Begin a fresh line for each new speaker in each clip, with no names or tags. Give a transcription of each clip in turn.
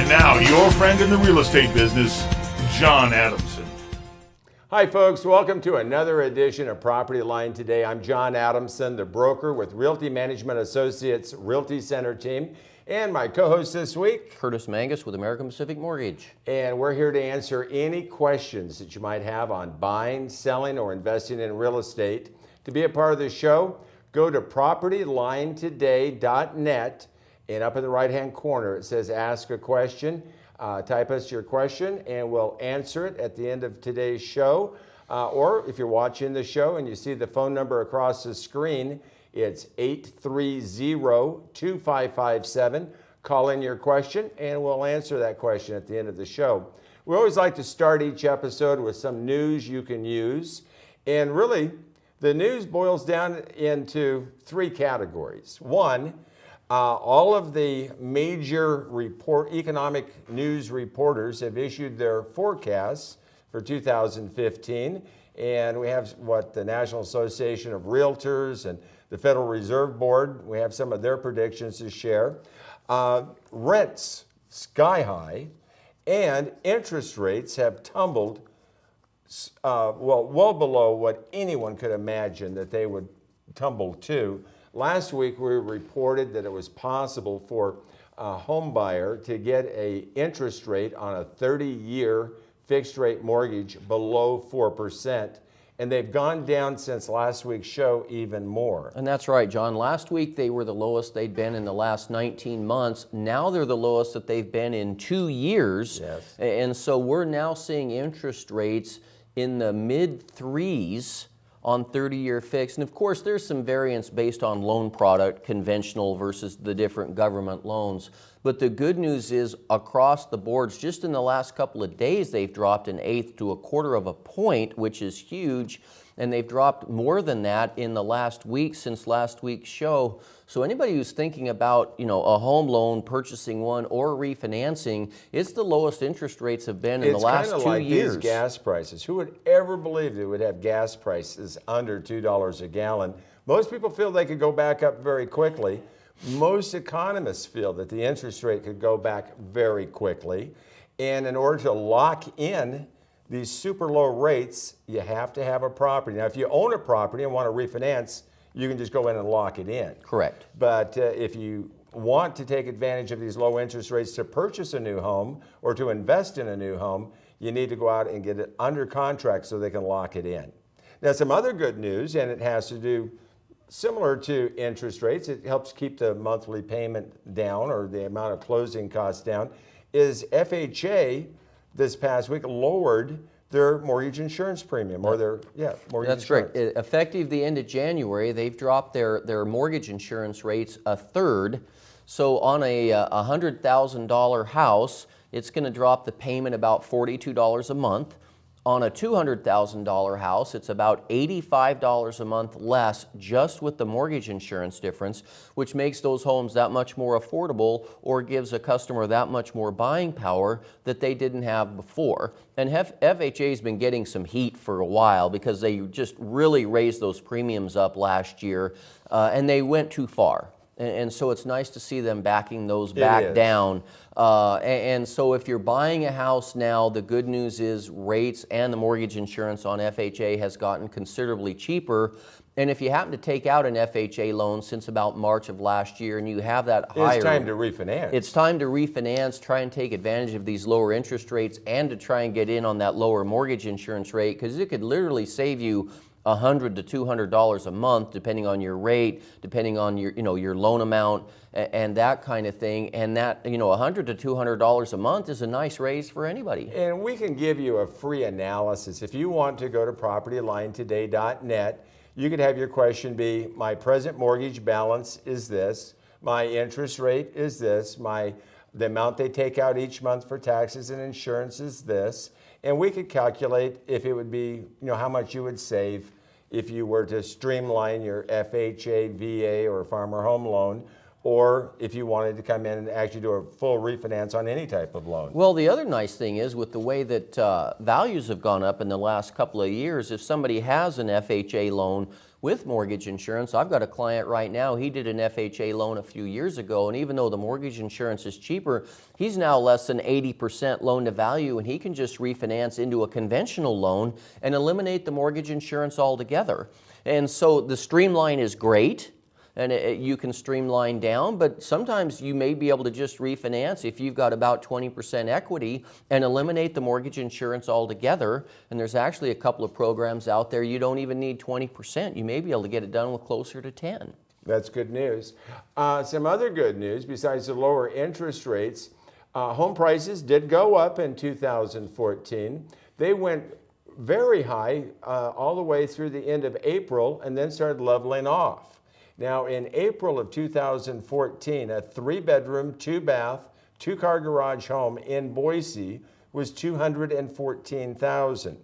And now, your friend in the real estate business, John Adamson.
Hi folks, welcome to another edition of Property Line Today. I'm John Adamson, the broker with Realty Management Associates Realty Center team, and my co-host this week,
Curtis Mangus with American Pacific Mortgage.
And we're here to answer any questions that you might have on buying, selling, or investing in real estate. To be a part of the show, go to propertylinetoday.net, and up in the right-hand corner it says Ask a Question. Type us your question and we'll answer it at the end of today's show. Or if you're watching the show and you see the phone number across the screen, it's 830-2557. Call in your question and we'll answer that question at the end of the show. We always like to start each episode with some news you can use. And really, the news boils down into three categories. One, all of the major economic news reporters have issued their forecasts for 2015, and we have the National Association of Realtors and the Federal Reserve Board. We have some of their predictions to share. Rents sky high, and interest rates have tumbled well below what anyone could imagine that they would tumble to. Last week, we reported that it was possible for a home buyer to get an interest rate on a 30-year fixed-rate mortgage below 4%. And they've gone down since last week's show even more.
And that's right, John. Last week, they were the lowest they'd been in the last 19 months. Now they're the lowest that they've been in 2 years.
Yes.
And so we're now seeing interest rates in the mid-threes on 30-year fixed. And of course, there's some variance based on loan product, conventional versus the different government loans. But the good news is across the boards, just in the last couple of days, they've dropped 1/8 to 1/4 of a point, which is huge. And they've dropped more than that in the last week since last week's show. So anybody who's thinking about, a home loan, purchasing one, or refinancing, it's the lowest interest rates have been in the last 2 years.
It's kind of like these gas prices. Who would ever believe they would have gas prices under $2 a gallon? Most people feel they could go back up very quickly. Most economists feel that the interest rate could go back very quickly. And in order to lock in these super low rates, you have to have a property. Now, if you own a property and want to refinance, you can just go in and lock it in.
Correct.
But if you want to take advantage of these low interest rates to purchase a new home or to invest in a new home, you need to go out and get it under contract so they can lock it in. Now, some other good news, and it has to do similar to interest rates, it helps keep the monthly payment down or the amount of closing costs down, is FHA this past week lowered their mortgage insurance premium or their mortgage
That's
insurance.
great. Effective the end of January, they've dropped their mortgage insurance rates 1/3. So on a $100,000 house, it's going to drop the payment about $42 a month. On a $200,000 house, it's about $85 a month less just with the mortgage insurance difference, which makes those homes that much more affordable or gives a customer that much more buying power that they didn't have before. And FHA's been getting some heat for a while because they just really raised those premiums up last year and they went too far. And so it's nice to see them backing those back down. And so if you're buying a house now, the good news is rates and the mortgage insurance on FHA has gotten considerably cheaper. And if you happen to take out an FHA loan since about March of last year and you have that higher...
It's time to refinance.
It's time to refinance, try and take advantage of these lower interest rates and to try and get in on that lower mortgage insurance rate because it could literally save you $100 to $200 a month, depending on your rate, depending on your loan amount, and that kind of thing. And that $100 to $200 a month is a nice raise for anybody.
And we can give you a free analysis. If you want to go to propertylinetoday.net, you could have your question be: my present mortgage balance is this, my interest rate is this, the amount they take out each month for taxes and insurance is this. And we could calculate if it would be, how much you would save if you were to streamline your FHA, VA, or farmer home loan, or if you wanted to come in and actually do a full refinance on any type of loan.
Well, the other nice thing is with the way that values have gone up in the last couple of years, if somebody has an FHA loan with mortgage insurance. I've got a client right now, he did an FHA loan a few years ago, and even though the mortgage insurance is cheaper, he's now less than 80% loan to value, and he can just refinance into a conventional loan and eliminate the mortgage insurance altogether. And so the streamline is great, and you can streamline down, but sometimes you may be able to just refinance if you've got about 20% equity and eliminate the mortgage insurance altogether. And there's actually a couple of programs out there you don't even need 20%. You may be able to get it done with closer to 10.
That's good news. Some other good news besides the lower interest rates, home prices did go up in 2014. They went very high all the way through the end of April and then started leveling off. Now, in April of 2014, a 3-bedroom, 2-bath, 2-car garage home in Boise was $214,000.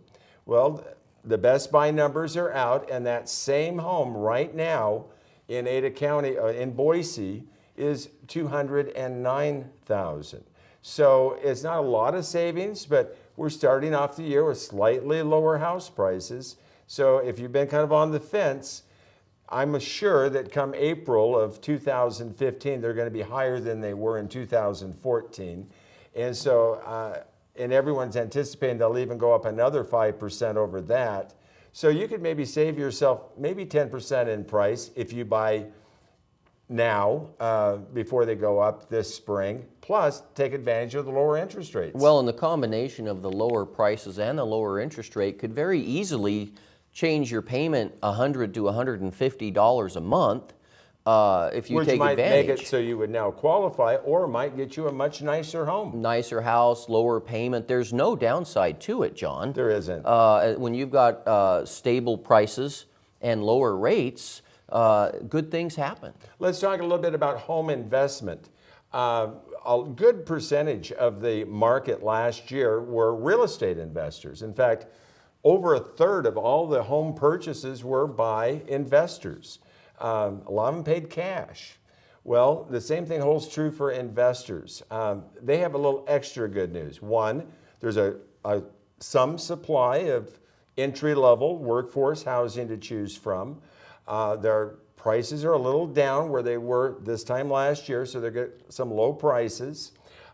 Well, the Best Buy numbers are out, and that same home right now in Ada County, in Boise, is $209,000. So it's not a lot of savings, but we're starting off the year with slightly lower house prices. So if you've been kind of on the fence, I'm sure that come April of 2015, they're going to be higher than they were in 2014. And so, and everyone's anticipating they'll even go up another 5% over that. So you could maybe save yourself maybe 10% in price if you buy now before they go up this spring, plus take advantage of the lower interest rates.
Well, and the combination of the lower prices and the lower interest rate could very easily change your payment $100 to $150 a month if you take advantage.
Which might make it so you would now qualify, or might get you a much nicer home.
Nicer house, lower payment. There's no downside to it, John.
There isn't.
When you've got stable prices and lower rates, good things happen.
Let's talk a little bit about home investment. A good percentage of the market last year were real estate investors. In fact, over 1/3 of all the home purchases were by investors. A lot of them paid cash. Well, the same thing holds true for investors. They have a little extra good news. One, there's some supply of entry-level workforce housing to choose from. Their prices are a little down where they were this time last year, so they get some low prices.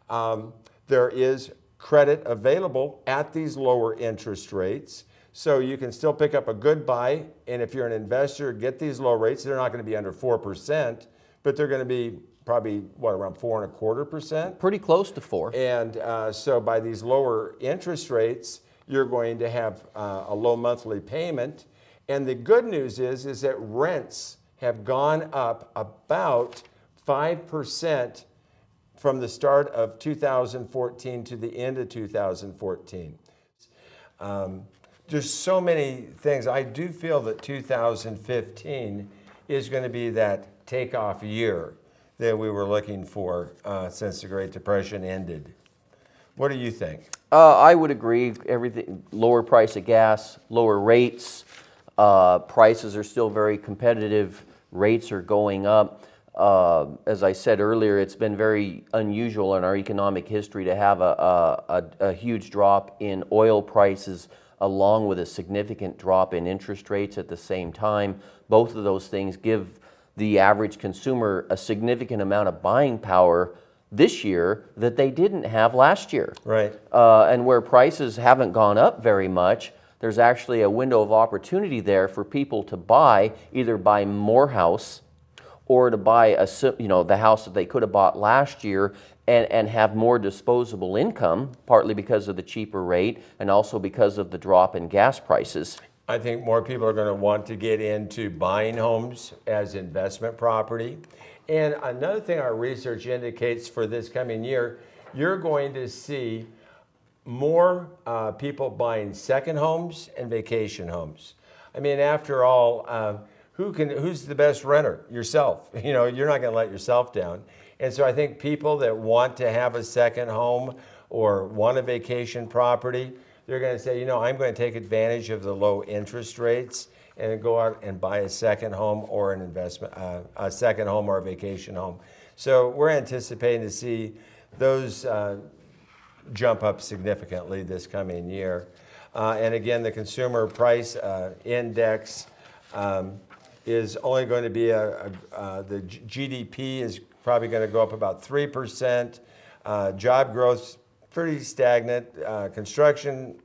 There is credit available at these lower interest rates. So you can still pick up a good buy, and if you're an investor, get these low rates. They're not going to be under 4%, but they're going to be probably, around 4.25%?
Pretty close to 4.
And so by these lower interest rates, you're going to have a low monthly payment. And the good news is that rents have gone up about 5% from the start of 2014 to the end of 2014. There's so many things. I do feel that 2015 is going to be that takeoff year that we were looking for since the Great Depression ended. What do you think?
I would agree. Everything, lower price of gas, lower rates, prices are still very competitive. Rates are going up. As I said earlier, it's been very unusual in our economic history to have a huge drop in oil prices along with a significant drop in interest rates at the same time. Both of those things give the average consumer a significant amount of buying power this year that they didn't have last year.
Right.
And where prices haven't gone up very much, there's actually a window of opportunity there for people to buy, either buy more house or to buy the house that they could have bought last year and have more disposable income, partly because of the cheaper rate and also because of the drop in gas prices.
I think more people are going to want to get into buying homes as investment property. And another thing our research indicates for this coming year, you're going to see more people buying second homes and vacation homes. I mean, after all, who's the best renter? Yourself. You know, you're not going to let yourself down. And so I think people that want to have a second home or want a vacation property, they're going to say, you know, I'm going to take advantage of the low interest rates and go out and buy a second home or an investment, a second home or a vacation home. So we're anticipating to see those jump up significantly this coming year. And again, the consumer price index is only going to be the GDP is probably going to go up about 3%. Job growth pretty stagnant. Construction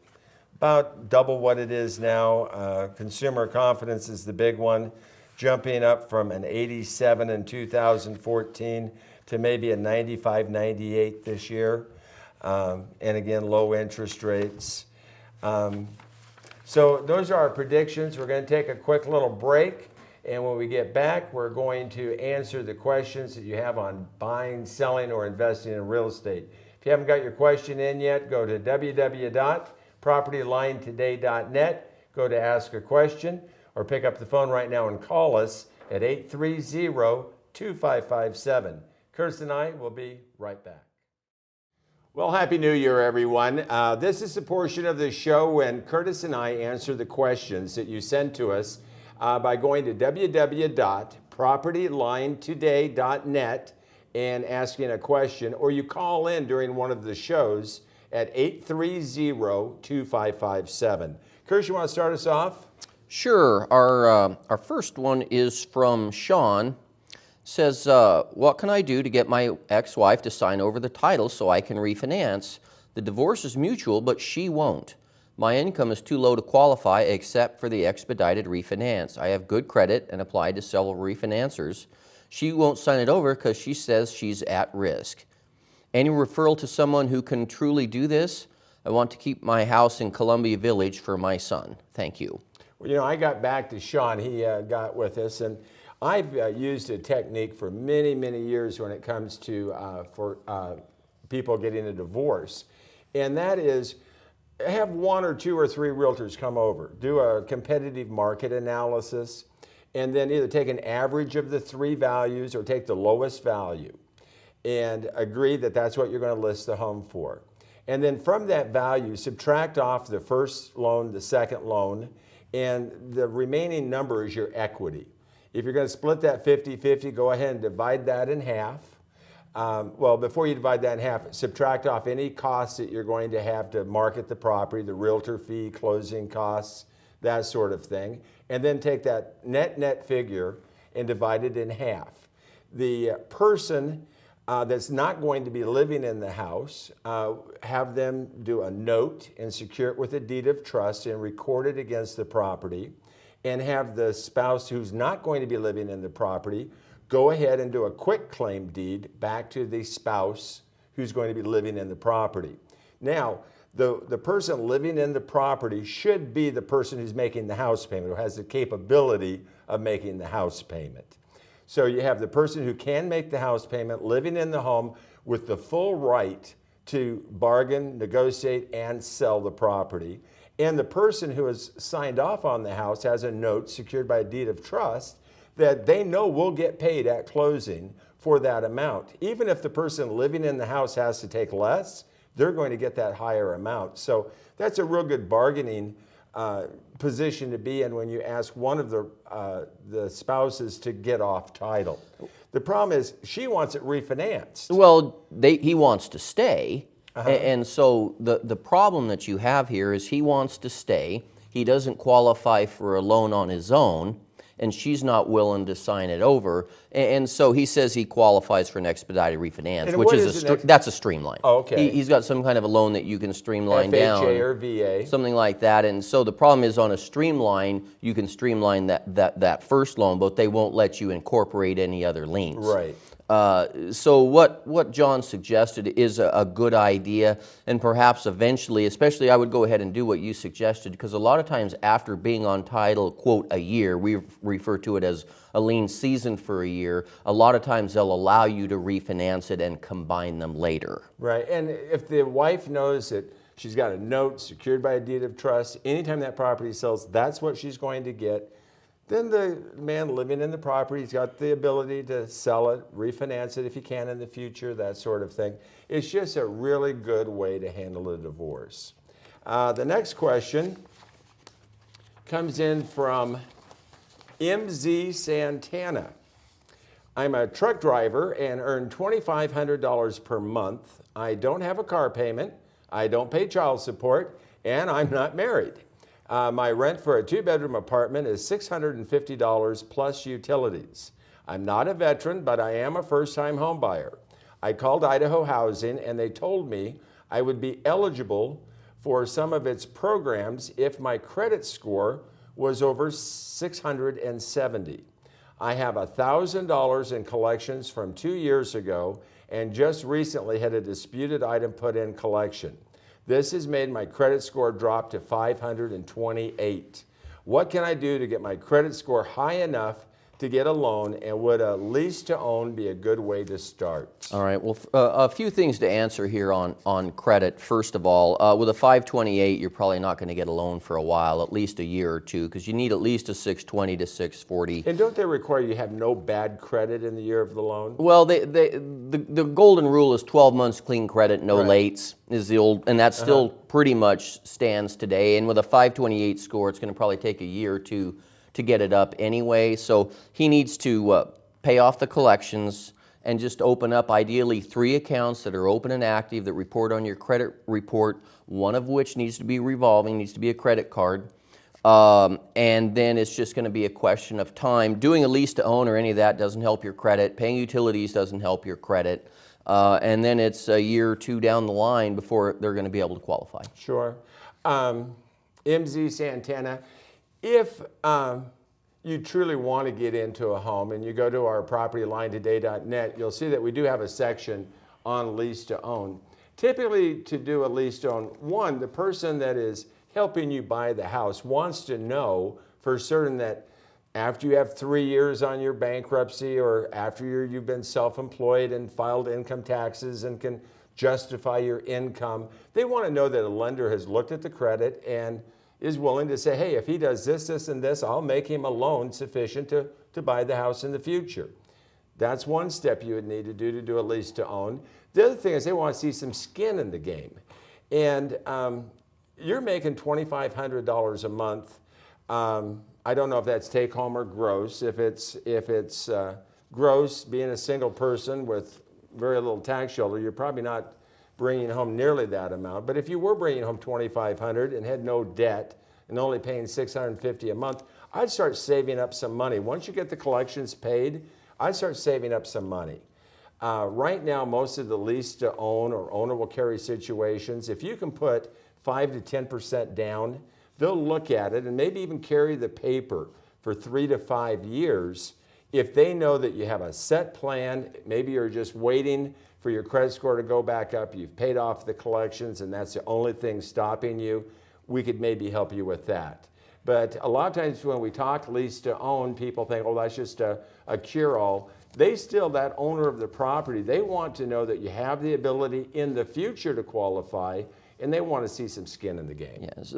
about double what it is now. Consumer confidence is the big one, jumping up from an 87 in 2014 to maybe a 95, 98 this year. And again, low interest rates. So those are our predictions. We're going to take a quick little break. And when we get back, we're going to answer the questions that you have on buying, selling, or investing in real estate. If you haven't got your question in yet, go to www.propertylinetoday.net, go to ask a question, or pick up the phone right now and call us at 830-2557. Curtis and I will be right back. Well, Happy New Year, everyone. This is the portion of the show when Curtis and I answer the questions that you send to us by going to www.propertylinetoday.net and asking a question, or you call in during one of the shows at 830-2557. Curtis, you want to start us off?
Sure. Our first one is from Sean. Says, what can I do to get my ex-wife to sign over the title so I can refinance? The divorce is mutual, but she won't. My income is too low to qualify except for the expedited refinance. I have good credit and applied to several refinancers. She won't sign it over because she says she's at risk. Any referral to someone who can truly do this? I want to keep my house in Columbia Village for my son. Thank you.
Well, you know, I got back to Sean. He got with us, and I've used a technique for many, many years when it comes to people getting a divorce, and that is have one or two or three realtors come over, do a competitive market analysis, and then either take an average of the three values or take the lowest value and agree that that's what you're going to list the home for. And then from that value, subtract off the first loan, the second loan, and the remaining number is your equity. If you're going to split that 50-50, go ahead and divide that in half. Well, before you divide that in half, subtract off any costs that you're going to have to market the property, the realtor fee, closing costs, that sort of thing. And then take that net figure and divide it in half. The person that's not going to be living in the house, have them do a note and secure it with a deed of trust and record it against the property, and have the spouse who's not going to be living in the property go ahead and do a quick claim deed back to the spouse who's going to be living in the property. Now, the person living in the property should be the person who's making the house payment, who has the capability of making the house payment. So you have the person who can make the house payment living in the home with the full right to bargain, negotiate, and sell the property. And the person who has signed off on the house has a note secured by a deed of trust that they know will get paid at closing for that amount. Even if the person living in the house has to take less, they're going to get that higher amount. So that's a real good bargaining position to be in when you ask one of the spouses to get off title. The problem is she wants it refinanced.
Well, he wants to stay. And so the problem that you have here is he wants to stay. He doesn't qualify for a loan on his own, and she's not willing to sign it over. And so he says he qualifies for an expedited refinance, which is that's a streamline.
Oh, okay.
He's got some kind of a loan that you can streamline down.
FHA or VA.
Something like that. And so the problem is on a streamline, you can streamline that first loan, but they won't let you incorporate any other liens.
Right.
So what John suggested is a good idea, and perhaps eventually, especially I would go ahead and do what you suggested, because a lot of times after being on title, quote, a year, we refer to it as a lien season for a year, a lot of times they'll allow you to refinance it and combine them later.
Right, and if the wife knows that she's got a note secured by a deed of trust, anytime that property sells, that's what she's going to get. Then the man living in the property, he's got the ability to sell it, refinance it if he can in the future, that sort of thing. It's just a really good way to handle a divorce. The next question comes in from MZ Santana. I'm a truck driver and earn $2,500 per month. I don't have a car payment. I don't pay child support, and I'm not married. My rent for a 2-bedroom apartment is $650 plus utilities. I'm not a veteran, but I am a first-time home buyer. I called Idaho Housing and they told me I would be eligible for some of its programs if my credit score was over 670. I have $1,000 in collections from 2 years ago and just recently had a disputed item put in collection. This has made my credit score drop to 528. What can I do to get my credit score high enough to get a loan, and would a lease to own be a good way to start?
All right, well, a few things to answer here on credit. First of all, with a 528, you're probably not going to get a loan for a while, at least a year or two, because you need at least a 620 to 640.
And don't they require you have no bad credit in the year of the loan?
Well, the golden rule is 12 months clean credit, no lates, is the old, and that still pretty much stands today. And with a 528 score, it's going to probably take a year or two to get it up anyway. So he needs to pay off the collections and just open up ideally 3 accounts that are open and active that report on your credit report, one of which needs to be revolving, needs to be a credit card. And then it's just going to be a question of time. Doing a lease to own or any of that doesn't help your credit. Paying utilities doesn't help your credit. And then it's a year or two down the line before they're going to be able to qualify.
Sure. MZ Santana, if you truly want to get into a home and you go to our propertylinetoday.net, you'll see that we do have a section on lease to own. Typically, to do a lease to own, one, the person that is helping you buy the house wants to know for certain that after you have 3 years on your bankruptcy or after you've been self-employed and filed income taxes and can justify your income, they want to know that a lender has looked at the credit and is willing to say, hey, if he does this, this, and this, I'll make him a loan sufficient to buy the house in the future. That's one step you would need to do a lease to own. The other thing is they want to see some skin in the game. And you're making $2,500 a month. I don't know if that's take home or gross. If it's gross, being a single person with very little tax shelter, you're probably not bringing home nearly that amount. But if you were bringing home $2,500 and had no debt and only paying $650 a month, I'd start saving up some money. Once you get the collections paid, I'd start saving up some money. Right now, most of the lease to own or owner will carry situations, if you can put 5 to 10% down, they'll look at it and maybe even carry the paper for 3 to 5 years. If they know that you have a set plan, maybe you're just waiting for your credit score to go back up, you've paid off the collections, and that's the only thing stopping you, we could maybe help you with that. But a lot of times when we talk lease to own, people think, oh, that's just a cure-all. They still, that owner of the property, they want to know that you have the ability in the future to qualify, and they want to see some skin in the game.
Yes.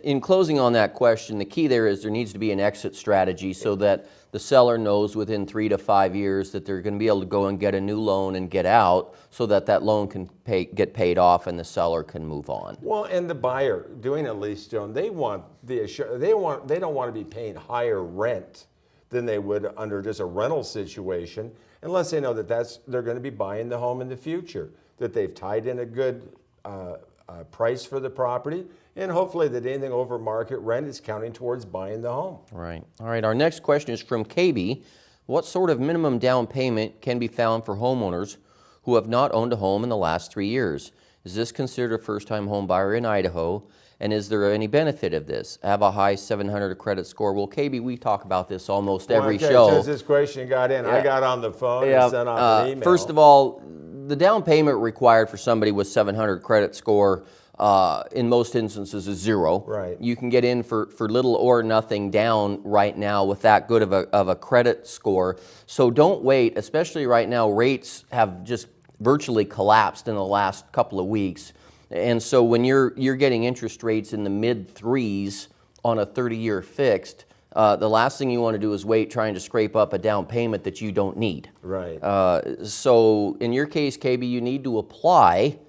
In closing on that question, the key there is there needs to be an exit strategy so that the seller knows within 3 to 5 years that they're going to be able to go and get a new loan and get out so that that loan can get paid off and the seller can move on.
Well, and the buyer doing a lease to own, they want they don't want to be paying higher rent than they would under just a rental situation unless they know that they're going to be buying the home in the future, that they've tied in a good price for the property, and hopefully that anything over market rent is counting towards buying the home.
Right. All right, our next question is from KB. What sort of minimum down payment can be found for homeowners who have not owned a home in the last 3 years? Is this considered a first-time home buyer in Idaho? And is there any benefit of this? Have a high 700 credit score? Well, KB, we talk about this almost every show.
Since this question got in, I got on the phone and sent off an email.
First of all, the down payment required for somebody with 700 credit score in most instances is 0.
Right.
You can get in for little or nothing down right now with that good of a credit score. So don't wait, especially right now. Rates have just virtually collapsed in the last couple of weeks. And so when you're getting interest rates in the mid-3s on a 30-year fixed, the last thing you want to do is wait trying to scrape up a down payment that you don't need.
Right.
So in your case, KB, you need to apply,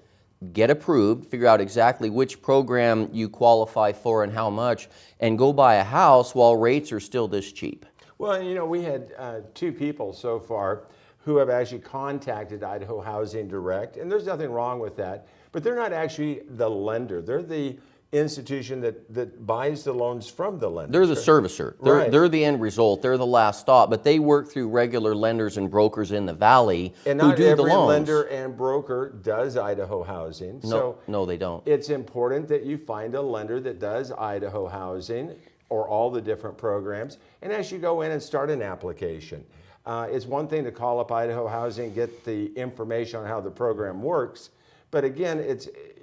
get approved, figure out exactly which program you qualify for and how much, and go buy a house while rates are still this cheap.
Well, you know, we had 2 people so far who have actually contacted Idaho Housing Direct, and there's nothing wrong with that, but they're not actually the lender. They're the institution that buys the loans from the lender.
They're the servicer.
Right.
They're the end result. They're the last stop. But they work through regular lenders and brokers in the valley
And
who
not
do the
every
loans.
lender and broker does Idaho housing. So
No, they don't.
it's important that you find a lender that does Idaho housing or all the different programs. And as you go in and start an application, it's one thing to call up Idaho Housing, get the information on how the program works. But again,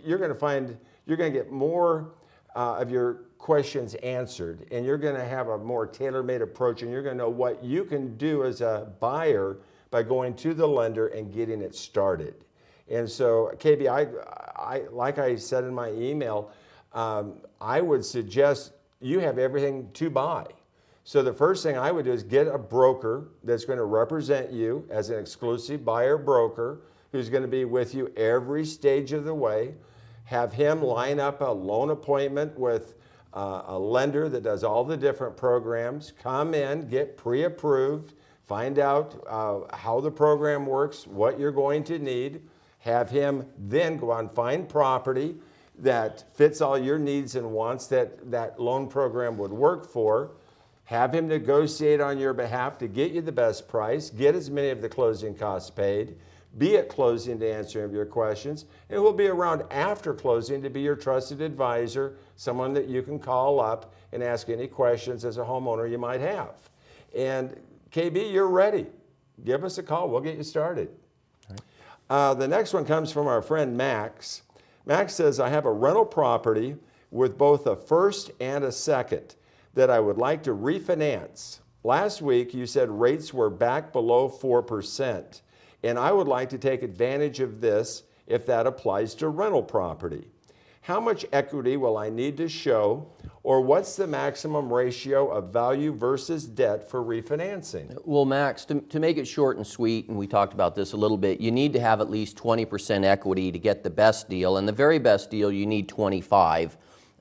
you're going to get more of your questions answered, and you're going to have a more tailor-made approach, and you're going to know what you can do as a buyer by going to the lender and getting it started. And so, KB, I like I said in my email, I would suggest you have everything to buy. So the first thing I would do is get a broker that's going to represent you as an exclusive buyer broker who's going to be with you every stage of the way. Have him line up a loan appointment with a lender that does all the different programs. Come in, get pre-approved, find out how the program works, what you're going to need. Have him then go out and find property that fits all your needs and wants that loan program would work for. Have him negotiate on your behalf to get you the best price, get as many of the closing costs paid, be at closing to answer your questions, and we'll be around after closing to be your trusted advisor, someone that you can call up and ask any questions as a homeowner you might have. And KB, you're ready. Give us a call. We'll get you started. The next one comes from our friend Max. Max says, I have a rental property with both a first and a second that I would like to refinance. Last week, you said rates were back below 4%, and I would like to take advantage of this if that applies to rental property. How much equity will I need to show, or what's the maximum ratio of value versus debt for refinancing?
Well, Max, to make it short and sweet, and we talked about this a little bit, you need to have at least 20% equity to get the best deal, and the very best deal, you need 25%.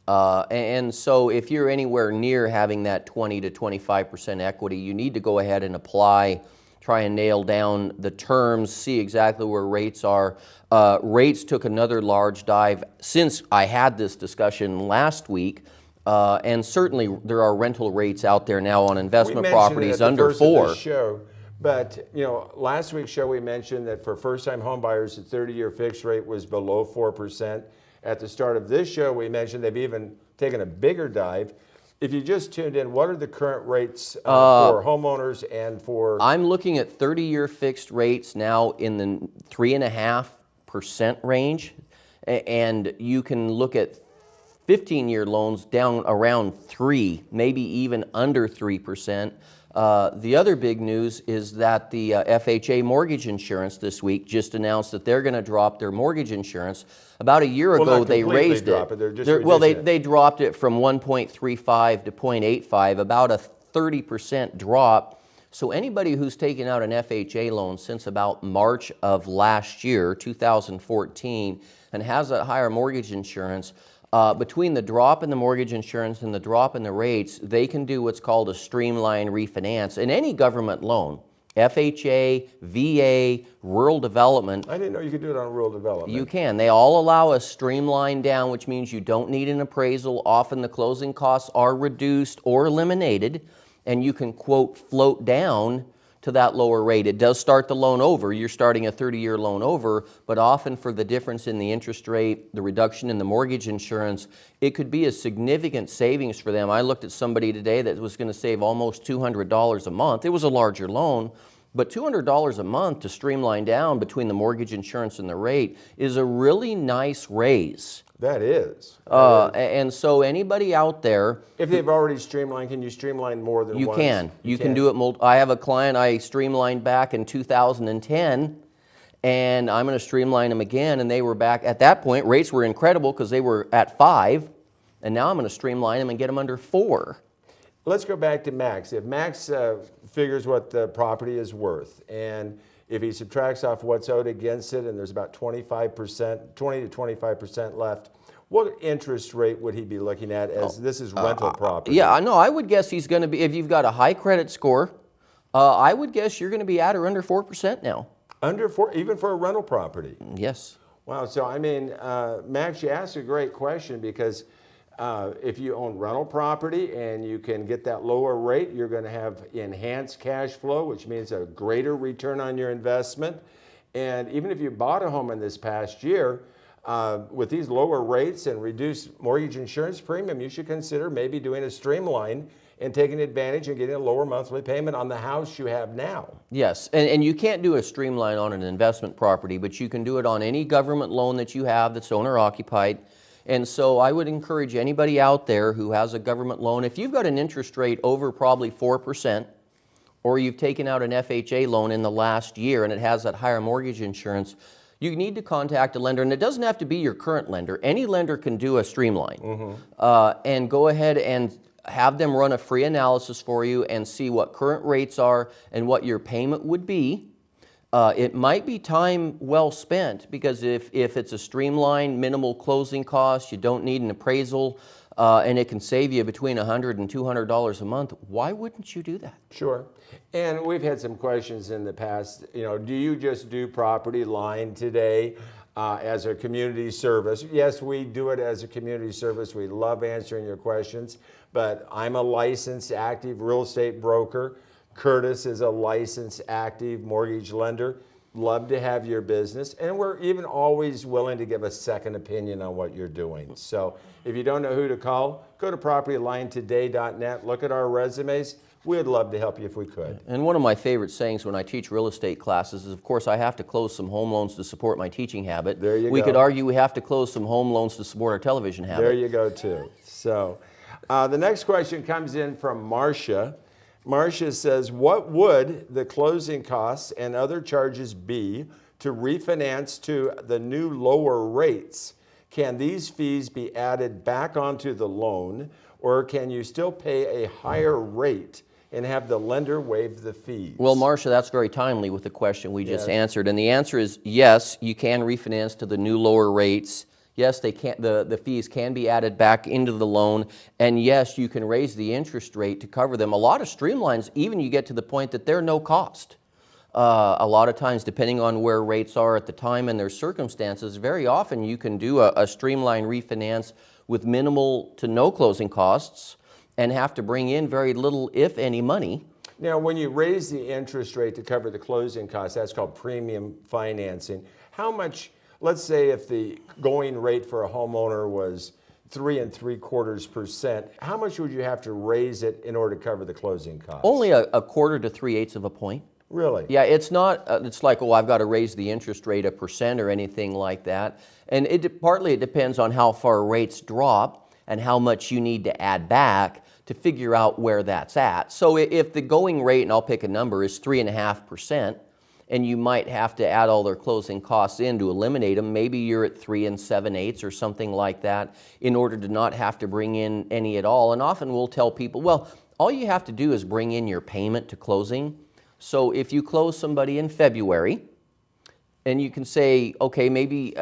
And so if you're anywhere near having that 20 to 25% equity, you need to go ahead and apply, try and nail down the terms, see exactly where rates are. Rates took another large dive since I had this discussion last week, and certainly there are rental rates out there now on investment properties under 4.
Show, but last week's show we mentioned that for first-time home buyers, the 30-year fixed rate was below 4%. At the start of this show, we mentioned they've even taken a bigger dive. If you just tuned in, what are the current rates for homeowners and for...
I'm looking at 30-year fixed rates now in the 3.5% range, and you can look at 15-year loans down around 3, maybe even under 3%. The other big news is that the FHA mortgage insurance this week just announced that they're going to drop their mortgage insurance. About a year ago, they raised it. They dropped it from 1.35 to 0.85, about a 30% drop. So anybody who's taken out an FHA loan since about March of last year, 2014, and has a higher mortgage insurance, between the drop in the mortgage insurance and the drop in the rates, they can do what's called a streamline refinance. And any government loan, FHA, VA, rural development.
I didn't know you could do it on rural development.
You can. They all allow a streamline down, which means you don't need an appraisal. Often the closing costs are reduced or eliminated, and you can, quote, float down to that lower rate. It does start the loan over. You're starting a 30-year loan over, but often for the difference in the interest rate, the reduction in the mortgage insurance, it could be a significant savings for them. I looked at somebody today that was going to save almost $200 a month. It was a larger loan, but $200 a month to streamline down between the mortgage insurance and the rate is a really nice raise.
That is.
And so anybody out there...
If they've already streamlined, can you streamline more than once?
You can do it. I have a client I streamlined back in 2010, and I'm going to streamline them again, and they were back. At that point, rates were incredible because they were at 5, and now I'm going to streamline them and get them under 4.
Let's go back to Max. If Max figures what the property is worth, and if he subtracts off what's owed against it, and there's about 25%, 20 to 25% left, what interest rate would he be looking at as this is rental property?
Yeah, I know. I would guess he's going to be, if you've got a high credit score, I would guess you're going to be at or under 4% now.
Under 4, even for a rental property?
Yes.
Wow. So, I mean, Max, you asked a great question because If you own rental property and you can get that lower rate, you're going to have enhanced cash flow, which means a greater return on your investment. And even if you bought a home in this past year, with these lower rates and reduced mortgage insurance premium, you should consider maybe doing a streamline and taking advantage and getting a lower monthly payment on the house you have now.
Yes, and you can't do a streamline on an investment property, but you can do it on any government loan that you have that's owner occupied. And so I would encourage anybody out there who has a government loan, if you've got an interest rate over probably 4%, or you've taken out an FHA loan in the last year and it has that higher mortgage insurance, you need to contact a lender, and it doesn't have to be your current lender. Any lender can do a streamline, and go ahead and have them run a free analysis for you and see what current rates are and what your payment would be. It might be time well spent, because if it's a streamlined, minimal closing cost, you don't need an appraisal, and it can save you between $100 and $200 a month, why wouldn't you do that?
Sure. And we've had some questions in the past, do you just do property line today as a community service? Yes, we do it as a community service. We love answering your questions, but I'm a licensed, active real estate broker. Curtis is a licensed, active mortgage lender. Love to have your business, and we're even always willing to give a second opinion on what you're doing. So if you don't know who to call, go to propertylinetoday.net, look at our resumes. We'd love to help you if we could.
And one of my favorite sayings when I teach real estate classes is, of course, I have to close some home loans to support my teaching habit.
There you go.
We could argue we have to close some home loans to support our television habit.
There you go, too. So the next question comes in from Marcia. Marcia says, what would the closing costs and other charges be to refinance to the new lower rates? Can these fees be added back onto the loan, or can you still pay a higher rate and have the lender waive the fees?
Well, Marcia, that's very timely with the question we just answered. And the answer is yes, you can refinance to the new lower rates. Yes, they can, the fees can be added back into the loan, and yes, you can raise the interest rate to cover them. A lot of streamlines, even you get to the point that they're no cost. A lot of times, depending on where rates are at the time and their circumstances, very often you can do a streamline refinance with minimal to no closing costs and have to bring in very little, if any, money.
Now, when you raise the interest rate to cover the closing costs, that's called premium financing. How much? Let's say if the going rate for a homeowner was 3 3/4%, how much would you have to raise it in order to cover the closing costs?
Only a quarter to 3/8 of a point.
Really?
Yeah, it's not, it's like, oh, I've got to raise the interest rate 1% or anything like that. And partly it depends on how far rates drop and how much you need to add back to figure out where that's at. So if the going rate, and I'll pick a number, is 3.5%, and you might have to add all their closing costs in to eliminate them. Maybe you're at 3 7/8 or something like that in order to not have to bring in any at all. And often we'll tell people, well, all you have to do is bring in your payment to closing. So if you close somebody in February, and you can say, okay, maybe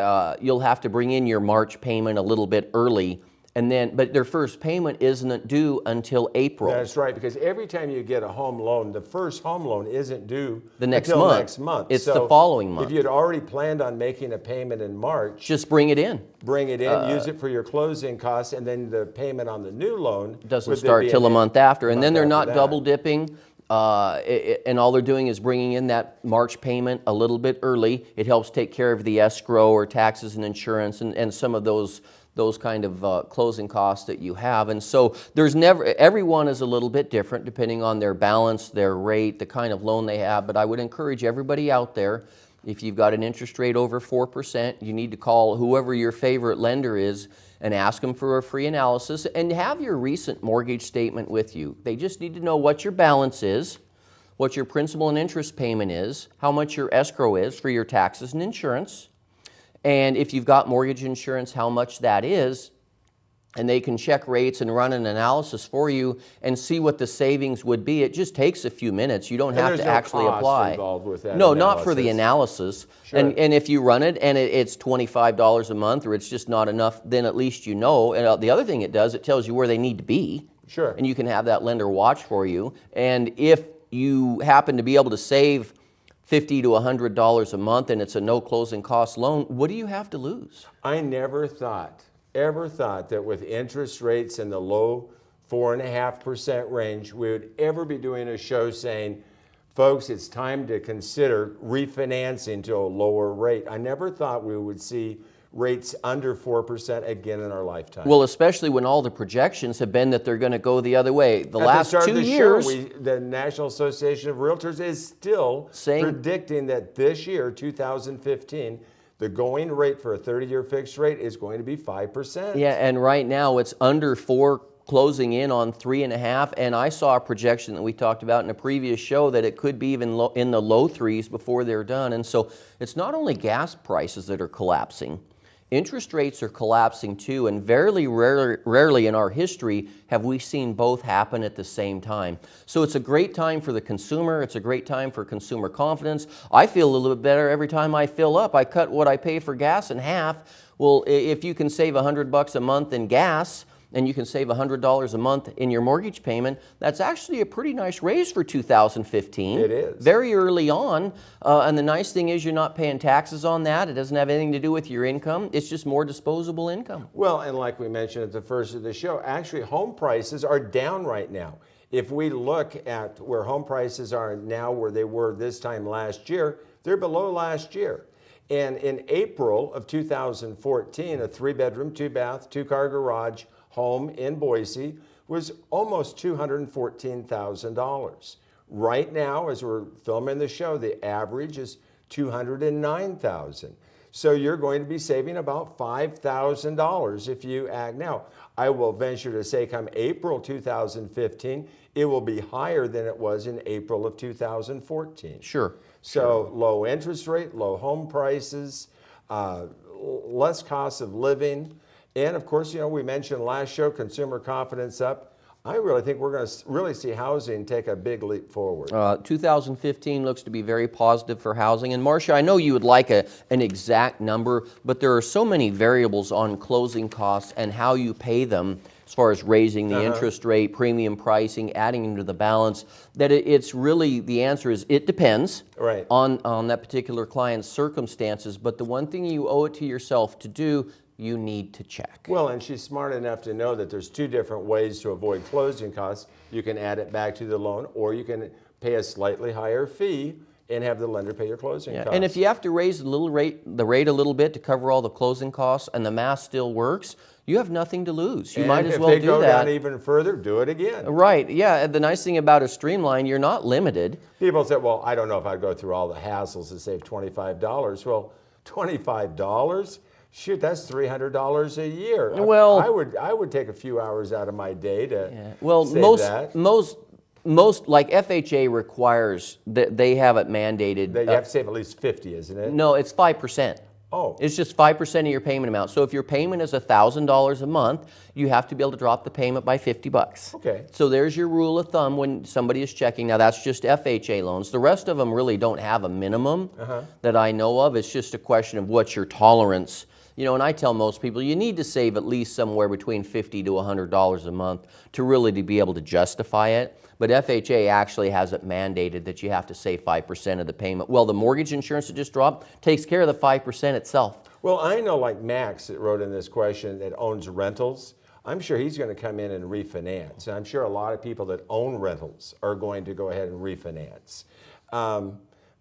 you'll have to bring in your March payment a little bit early, but their first payment isn't due until April.
That's right, because every time you get a home loan, the first home loan isn't due until next month.
It's the following month.
If you'd already planned on making a payment in March,
just bring it in.
Bring it in, use it for your closing costs, and then the payment on the new loan
doesn't start till a month after. And then they're not double dipping. And all they're doing is bringing in that March payment a little bit early. It helps take care of the escrow or taxes and insurance and some of those kind of closing costs that you have. And so everyone is a little bit different depending on their balance, their rate, the kind of loan they have. But I would encourage everybody out there, if you've got an interest rate over 4%, you need to call whoever your favorite lender is and ask them for a free analysis, and have your recent mortgage statement with you. They just need to know what your balance is, what your principal and interest payment is, how much your escrow is for your taxes and insurance, and if you've got mortgage insurance, how much that is. And they can check rates and run an analysis for you and see what the savings would be. It just takes a few minutes. You don't have to actually apply.
Involved with that
no,
analysis.
not for the analysis.
Sure.
And if you run it and it's $25 a month, or it's just not enough, then at least you know. And the other thing it does, it tells you where they need to be.
Sure.
And you can have that lender watch for you. And if you happen to be able to save $50 to $100 a month and it's a no closing cost loan, what do you have to lose?
I never thought ever thought that with interest rates in the low 4.5% range, we would ever be doing a show saying, folks, it's time to consider refinancing to a lower rate. I never thought we would see rates under 4% again in our lifetime.
Well, especially when all the projections have been that they're going to go the other way. The last 2 years,
the National Association of Realtors is still predicting that this year, 2015, the going rate for a 30-year fixed rate is going to be 5%.
Yeah, and right now it's under 4, closing in on 3.5. And I saw a projection that we talked about in a previous show that it could be even in the low 3s before they're done. And so it's not only gas prices that are collapsing. Interest rates are collapsing too, and very rarely in our history have we seen both happen at the same time. So it's a great time for the consumer. It's a great time for consumer confidence. I feel a little bit better every time I fill up. I cut what I pay for gas in half. Well, if you can save $100 a month in gas, and you can save $100 a month in your mortgage payment, that's actually a pretty nice raise for 2015.
It is.
Very early on. And the nice thing is you're not paying taxes on that. It doesn't have anything to do with your income. It's just more disposable income.
Well, and like we mentioned at the first of the show, actually home prices are down right now. If we look at where home prices are now, where they were this time last year, they're below last year. And in April of 2014, a 3-bedroom, 2-bath, 2-car garage home in Boise was almost $214,000. Right now, as we're filming the show, the average is $209,000. So you're going to be saving about $5,000 if you act now. I will venture to say come April 2015, it will be higher than it was in April of 2014.
Sure.
So low interest rate, low home prices, less cost of living. And of course, you know, we mentioned last show, consumer confidence up. I really think we're going to really see housing take a big leap forward.
2015 looks to be very positive for housing. And Marcia, I know you would like an exact number, but there are so many variables on closing costs and how you pay them as far as raising the interest rate, premium pricing, adding into the balance, that it's really, the answer is it depends on that particular client's circumstances. But the one thing you owe it to yourself to do, you need to check.
Well, and she's smart enough to know that there's 2 different ways to avoid closing costs. You can add it back to the loan, or you can pay a slightly higher fee and have the lender pay your closing costs.
And if you have to raise the rate a little bit to cover all the closing costs and the math still works, you have nothing to lose. You might as well do that.
If they go down even further, do it again.
Right, yeah. The nice thing about a Streamline, you're not limited.
People say, well, I don't know if I'd go through all the hassles to save $25. Well, $25? Shoot, that's $300 a year.
Well,
I would take a few hours out of my day to
save
that.
Most like FHA requires that they have it mandated.
That you have to save at least 50, isn't it?
No, it's 5%.
Oh.
It's just 5% of your payment amount. So if your payment is $1,000 a month, you have to be able to drop the payment by $50.
Okay.
So there's your rule of thumb when somebody is checking. Now that's just FHA loans. The rest of them really don't have a minimum that I know of. It's just a question of what's your tolerance. You know, and I tell most people you need to save at least somewhere between $50 to $100 a month to really be able to justify it. But FHA actually has it mandated that you have to save 5% of the payment. Well, the mortgage insurance that just dropped takes care of the 5% itself.
Well, I know like Max that wrote in this question that owns rentals. I'm sure he's going to come in and refinance. And I'm sure a lot of people that own rentals are going to go ahead and refinance.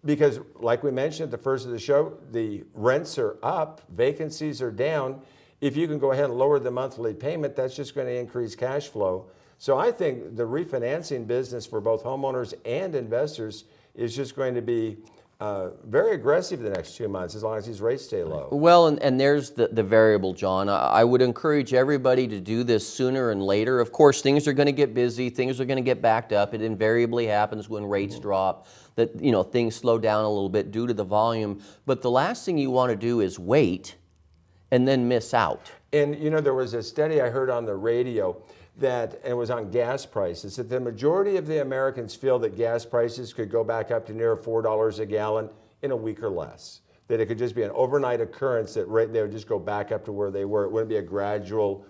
Because like we mentioned at the first of the show, the rents are up, vacancies are down. If you can go ahead and lower the monthly payment, that's just going to increase cash flow. So I think the refinancing business for both homeowners and investors is just going to be very aggressive the next 2 months as long as these rates stay low.
Well, and there's the variable, John. I would encourage everybody to do this sooner and later. Of course, things are going to get busy. Things are going to get backed up. It invariably happens when rates drop, that things slow down a little bit due to the volume. But the last thing you want to do is wait and then miss out.
And there was a study I heard on the radio that, and it was on gas prices, that the majority of the Americans feel that gas prices could go back up to near $4 a gallon in a week or less. That it could just be an overnight occurrence that they would just go back up to where they were. It wouldn't be a gradual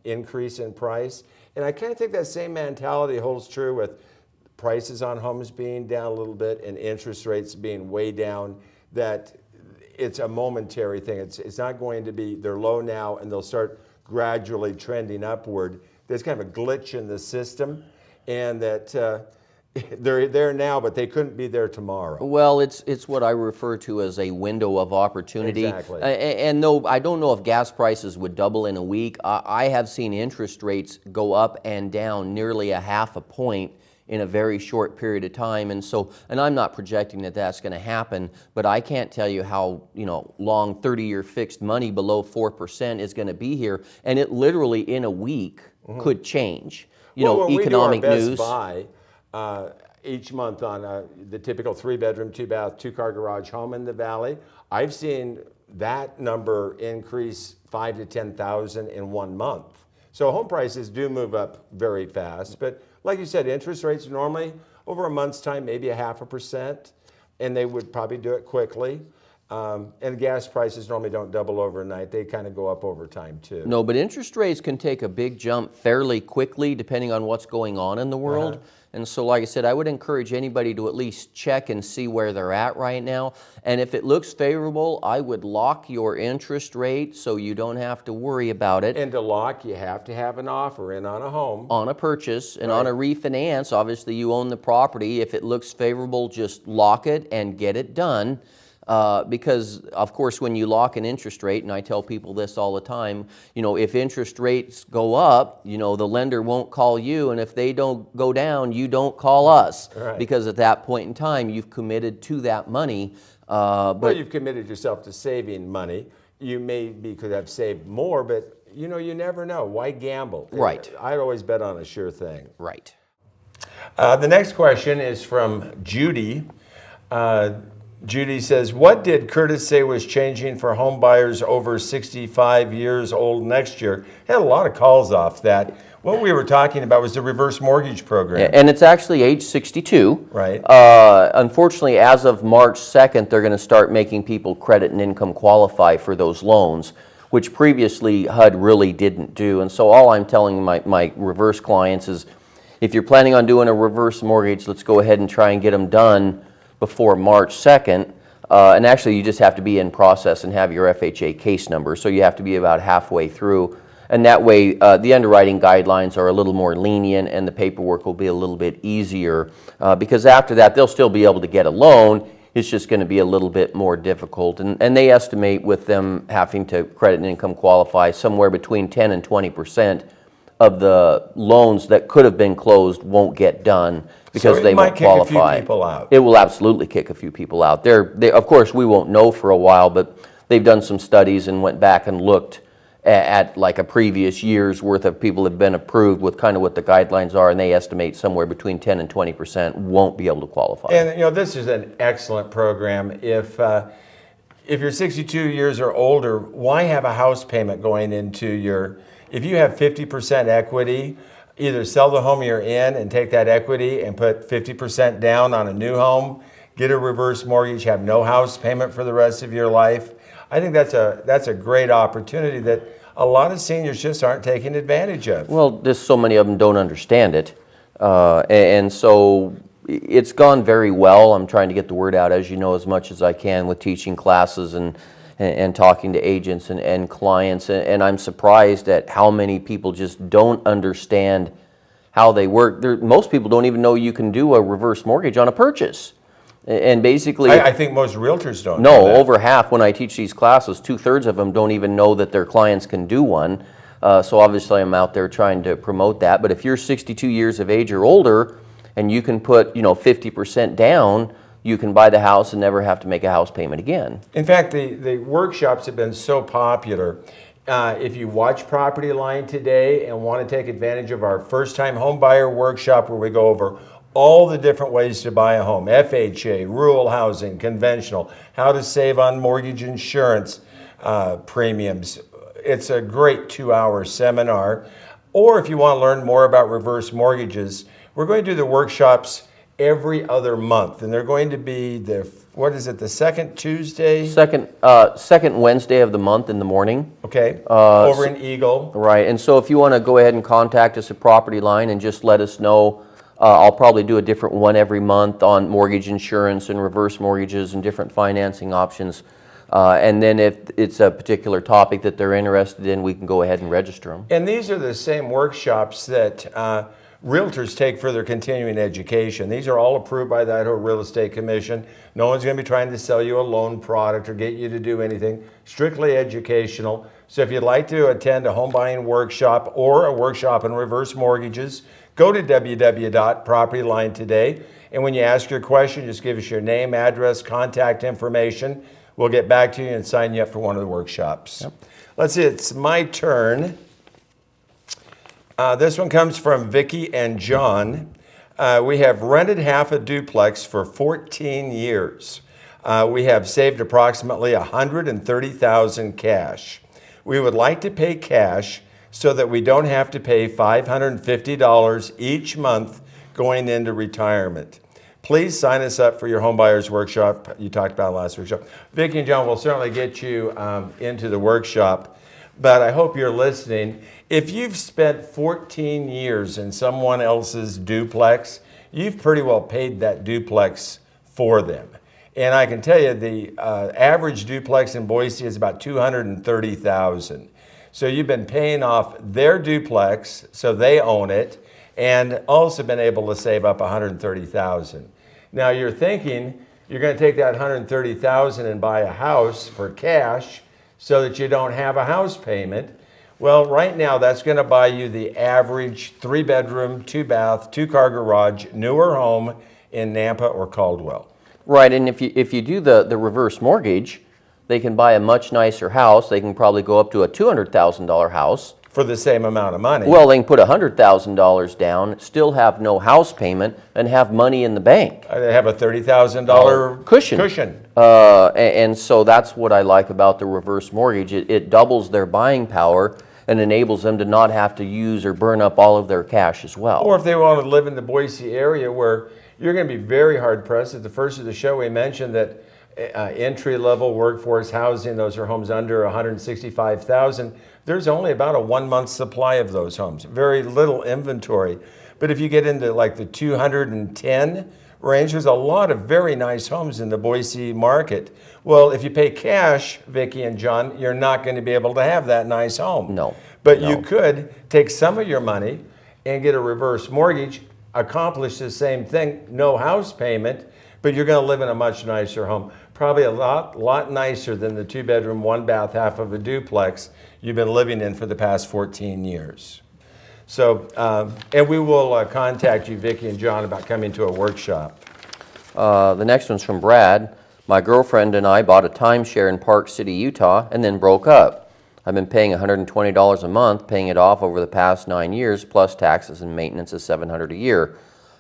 increase in price. And I kind of think that same mentality holds true with prices on homes being down a little bit and interest rates being way down, that it's a momentary thing. It's not going to be, they're low now and they'll start gradually trending upward. There's kind of a glitch in the system, and that they're there now, but they couldn't be there tomorrow.
Well, it's what I refer to as a window of opportunity.
Exactly.
And no, I don't know if gas prices would double in a week. I have seen interest rates go up and down nearly a half a point in a very short period of time, and I'm not projecting that that's going to happen, but I can't tell you how long 30-year fixed money below 4% is going to be here, and it literally in a week could change.
When
Economic
we do our
news.
Best Buy each month on the typical 3-bedroom, 2-bath, 2-car garage home in the Valley, I've seen that number increase 5,000 to 10,000 in 1 month. So home prices do move up very fast, but like you said, interest rates normally over a month's time, maybe 0.5%, and they would probably do it quickly. And gas prices normally don't double overnight. They kind of go up over time too.
No, but interest rates can take a big jump fairly quickly depending on what's going on in the world. And so, like I said, I would encourage anybody to at least check and see where they're at right now. And if it looks favorable, I would lock your interest rate so you don't have to worry about it.
And to lock, you have to have an offer in on a home.
On a purchase and on a refinance, obviously you own the property. If it looks favorable, just lock it and get it done. Because, of course, when you lock an interest rate, and I tell people this all the time, if interest rates go up, the lender won't call you, and if they don't go down, you don't call us.
Right.
Because at that point in time, you've committed to that money.
Well, you've committed yourself to saving money. You could have saved more, but, you never know. Why gamble?
Right.
I'd always bet on a sure thing.
Right.
The next question is from Judy. Judy says, what did Curtis say was changing for home buyers over 65 years old next year? Had a lot of calls off that. What we were talking about was the reverse mortgage program.
And it's actually age 62.
Right.
Unfortunately, as of March 2nd, they're going to start making people credit and income qualify for those loans, which previously HUD really didn't do. And so all I'm telling my reverse clients is, if you're planning on doing a reverse mortgage, let's go ahead and try and get them done before March 2nd, and actually you just have to be in process and have your FHA case number, so you have to be about halfway through, and that way the underwriting guidelines are a little more lenient and the paperwork will be a little bit easier, because after that they'll still be able to get a loan. It's just going to be a little bit more difficult, and they estimate with them having to credit and income qualify somewhere between 10 and 20% of the loans that could have been closed won't get done because they won't qualify.
So it might kick a few people out.
It will absolutely kick a few people out. Of course, we won't know for a while, but they've done some studies and went back and looked at like a previous year's worth of people have been approved with kind of what the guidelines are, and they estimate somewhere between 10 and 20% won't be able to qualify.
And this is an excellent program. If you're 62 years or older, why have a house payment going into your? If you have 50% equity, either sell the home you're in and take that equity and put 50% down on a new home, get a reverse mortgage, have no house payment for the rest of your life. I think that's a great opportunity that a lot of seniors just aren't taking advantage of.
Well, just so many of them don't understand it. And so it's gone very well. I'm trying to get the word out, as you know, as much as I can with teaching classes and talking to agents and clients, and I'm surprised at how many people just don't understand how they work. Most people don't even know you can do a reverse mortgage on a purchase. And basically,
I think most realtors don't.
No, over half when I teach these classes, 2/3 of them don't even know that their clients can do one. So obviously I'm out there trying to promote that. But if you're 62 years of age or older and you can put 50% down, you can buy the house and never have to make a house payment again.
In fact, the workshops have been so popular. If you watch Property Line today and want to take advantage of our first-time home buyer workshop where we go over all the different ways to buy a home, FHA, rural housing, conventional, how to save on mortgage insurance premiums. It's a great 2-hour seminar. Or if you want to learn more about reverse mortgages, we're going to do the workshops every other month, and they're going to be the second Tuesday?
Second Wednesday of the month in the morning.
Okay, over in Eagle.
Right, and so if you want to go ahead and contact us at Property Line and just let us know, I'll probably do a different one every month on mortgage insurance and reverse mortgages and different financing options. And then if it's a particular topic that they're interested in, we can go ahead and register them.
And these are the same workshops that realtors take for their continuing education. These are all approved by the Idaho Real Estate Commission. No one's going to be trying to sell you a loan product or get you to do anything. Strictly educational. So if you'd like to attend a home buying workshop or a workshop in reverse mortgages, go to www.propertyline today. And when you ask your question, just give us your name, address, contact information. We'll get back to you and sign you up for one of the workshops. Yep. Let's see, it's my turn. This one comes from Vicki and John. We have rented half a duplex for 14 years. We have saved approximately $130,000 cash. We would like to pay cash so that we don't have to pay $550 each month going into retirement. Please sign us up for your homebuyers workshop you talked about last workshop. Vicki and John will certainly get you into the workshop, but I hope you're listening. If you've spent 14 years in someone else's duplex, you've pretty well paid that duplex for them. And I can tell you the average duplex in Boise is about $230,000. So you've been paying off their duplex, so they own it, and also been able to save up $130,000. Now you're thinking you're going to take that $130,000 and buy a house for cash so that you don't have a house payment. Well, right now that's going to buy you the average 3-bedroom, 2-bath, 2-car garage, newer home in Nampa or Caldwell.
Right, and if you do the reverse mortgage, they can buy a much nicer house. They can probably go up to a $200,000 house.
For the same amount of money.
Well, they can put $100,000 down, still have no house payment, and have money in the bank.
They have a $30,000
cushion. And so that's what I like about the reverse mortgage. It doubles their buying power and enables them to not have to use or burn up all of their cash as well.
Or if they want to live in the Boise area where you're going to be very hard pressed. At the first of the show, we mentioned that entry-level workforce housing, those are homes under $165,000. There's only about a 1-month supply of those homes. Very little inventory. But if you get into like the 210 range, there's a lot of very nice homes in the Boise market. Well, if you pay cash, Vicki and John, you're not going to be able to have that nice home.
No.
But you could take some of your money and get a reverse mortgage, accomplish the same thing, no house payment, but you're going to live in a much nicer home. Probably a lot nicer than the 2-bedroom, 1-bath, half of a duplex you've been living in for the past 14 years. So, and we will contact you, Vicki and John, about coming to a workshop.
The next one's from Brad. My girlfriend and I bought a timeshare in Park City, Utah, and then broke up. I've been paying $120 a month, paying it off over the past 9 years, plus taxes and maintenance of $700 a year.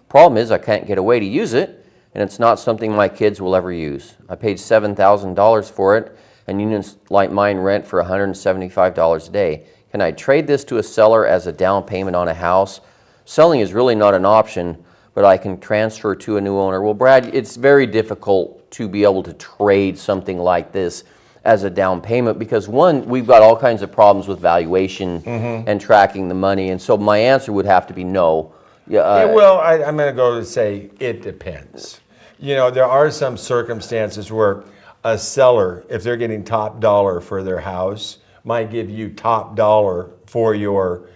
Problem is, I can't get away to use it, and it's not something my kids will ever use. I paid $7,000 for it, and units like mine rent for $175 a day. Can I trade this to a seller as a down payment on a house? Selling is really not an option, but I can transfer to a new owner. Well, Brad, it's very difficult to be able to trade something like this as a down payment because, one, we've got all kinds of problems with valuation and tracking the money, and so my answer would have to be no.
Well, I'm going to go to say it depends. You know, there are some circumstances where a seller, if they're getting top dollar for their house, might give you top dollar for your